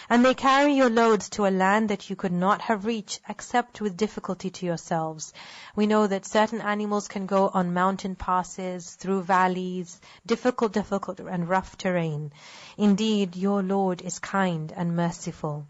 And they carry your loads to a land that you could not have reached except with difficulty to yourselves. We know that certain animals can go on mountain passes, through valleys, difficult and rough terrain. Indeed, your Lord is kind and merciful.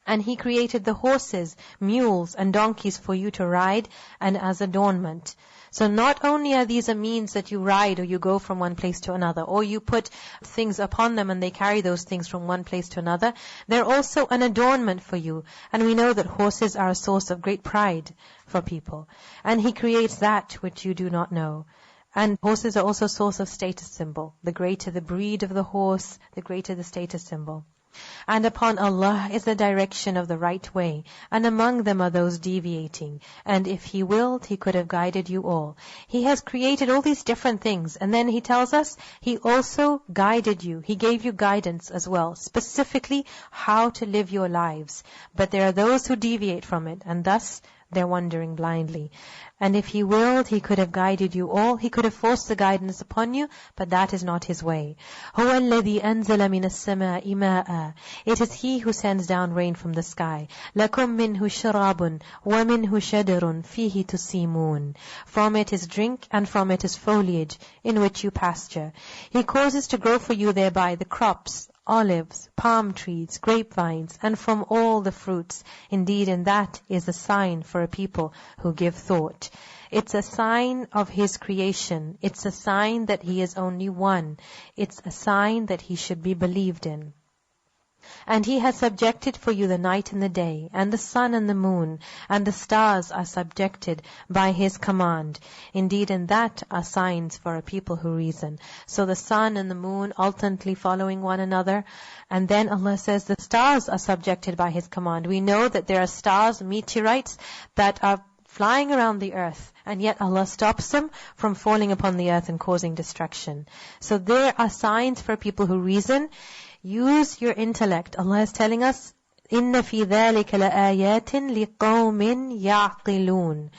And He created the horses, mules, and donkeys for you to ride and as adornment. So not only are these a means that you ride or you go from one place to another, or you put things upon them and they carry those things from one place to another, they're also an adornment for you. And we know that horses are a source of great pride for people. And He creates that which you do not know. And horses are also a source of status symbol. The greater the breed of the horse, the greater the status symbol. And upon Allah is the direction of the right way, and among them are those deviating. And if He willed, He could have guided you all. He has created all these different things, and then He tells us He also guided you. He gave you guidance as well, specifically how to live your lives. But there are those who deviate from it, and thus they're wandering blindly. And if He willed, He could have guided you all. He could have forced the guidance upon you, but that is not His way. هُوَ الَّذِي أَنزَلَ مِنَ السَّمَاءِ مَاءً. It is He who sends down rain from the sky. لَكُم مِّنْهُ شَرَابٌ وَمِنْهُ شَجَرٌ فِيهِ تُسِيمُونَ. From it is drink, and from it is foliage, in which you pasture. He causes to grow for you thereby the crops, olives, palm trees, grapevines, and from all the fruits. Indeed, and that is a sign for a people who give thought. It's a sign of His creation. It's a sign that He is only one. It's a sign that He should be believed in. And He has subjected for you the night and the day, and the sun and the moon, and the stars are subjected by His command. Indeed, and that are signs for a people who reason. So the sun and the moon alternately following one another. And then Allah says the stars are subjected by His command. We know that there are stars, meteorites, that are flying around the earth, and yet Allah stops them from falling upon the earth and causing destruction. So there are signs for people who reason. Use your intellect. Allah is telling us, إِنَّ فِي ذَلِكَ لَآيَاتٍ لِقَوْمٍ يَعْقِلُونَ.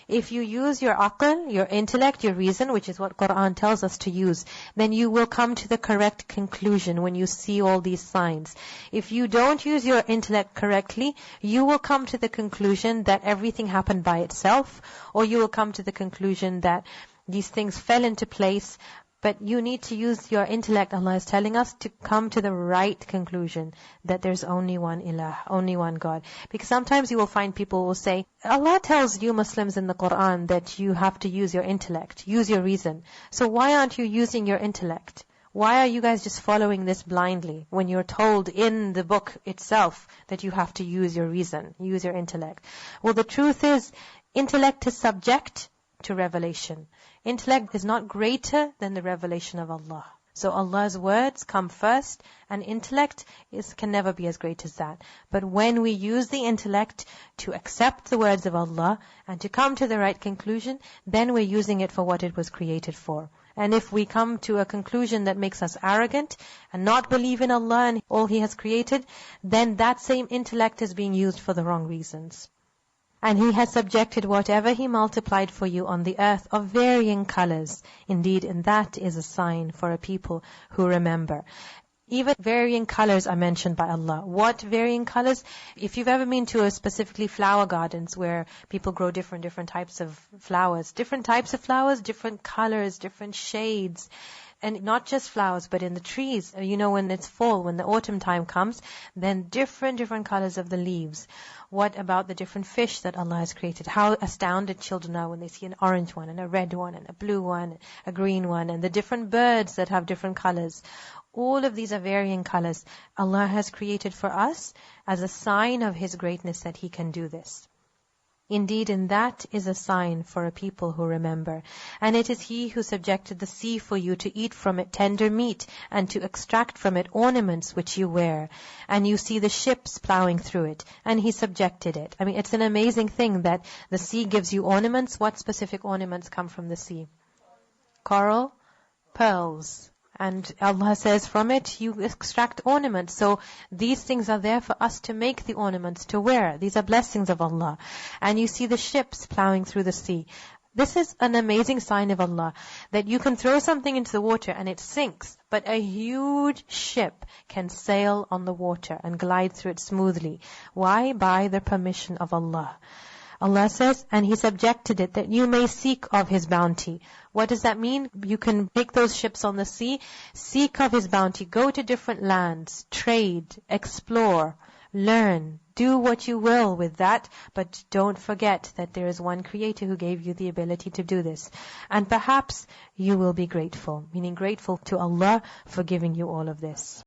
If you use your aql, your intellect, your reason, which is what Quran tells us to use, then you will come to the correct conclusion when you see all these signs. If you don't use your intellect correctly, you will come to the conclusion that everything happened by itself, or you will come to the conclusion that these things fell into place. But you need to use your intellect, Allah is telling us, to come to the right conclusion that there's only one ilah, only one God. Because sometimes you will find people will say, Allah tells you Muslims in the Quran that you have to use your intellect, use your reason. So why aren't you using your intellect? Why are you guys just following this blindly when you're told in the book itself that you have to use your reason, use your intellect? Well, the truth is, intellect is subject to revelation. Intellect is not greater than the revelation of Allah. So Allah's words come first, and intellect can never be as great as that. But when we use the intellect to accept the words of Allah and to come to the right conclusion, then we're using it for what it was created for. And if we come to a conclusion that makes us arrogant and not believe in Allah and all He has created, then that same intellect is being used for the wrong reasons. And He has subjected whatever He multiplied for you on the earth of varying colors. Indeed, and that is a sign for a people who remember. Even varying colors are mentioned by Allah. What varying colors? If you've ever been to a specifically flower gardens where people grow different types of flowers, different colors, different shades. And not just flowers, but in the trees. When it's fall, when the autumn time comes, then different colors of the leaves. What about the different fish that Allah has created? How astounded children are when they see an orange one, and a red one, and a blue one, a green one, and the different birds that have different colors. All of these are varying colors. Allah has created for us as a sign of His greatness that He can do this. Indeed, and that is a sign for a people who remember. And it is He who subjected the sea for you to eat from it tender meat, and to extract from it ornaments which you wear. And you see the ships plowing through it, and He subjected it. It's an amazing thing that the sea gives you ornaments. What specific ornaments come from the sea? Coral, pearls. And Allah says from it you extract ornaments. So these things are there for us to make the ornaments to wear. These are blessings of Allah. And you see the ships plowing through the sea. This is an amazing sign of Allah, that you can throw something into the water and it sinks, but a huge ship can sail on the water and glide through it smoothly. Why? By the permission of Allah. Allah says, and He subjected it that you may seek of His bounty. What does that mean? You can take those ships on the sea, seek of His bounty, go to different lands, trade, explore, learn, do what you will with that, but don't forget that there is one Creator who gave you the ability to do this. And perhaps you will be grateful, meaning grateful to Allah for giving you all of this.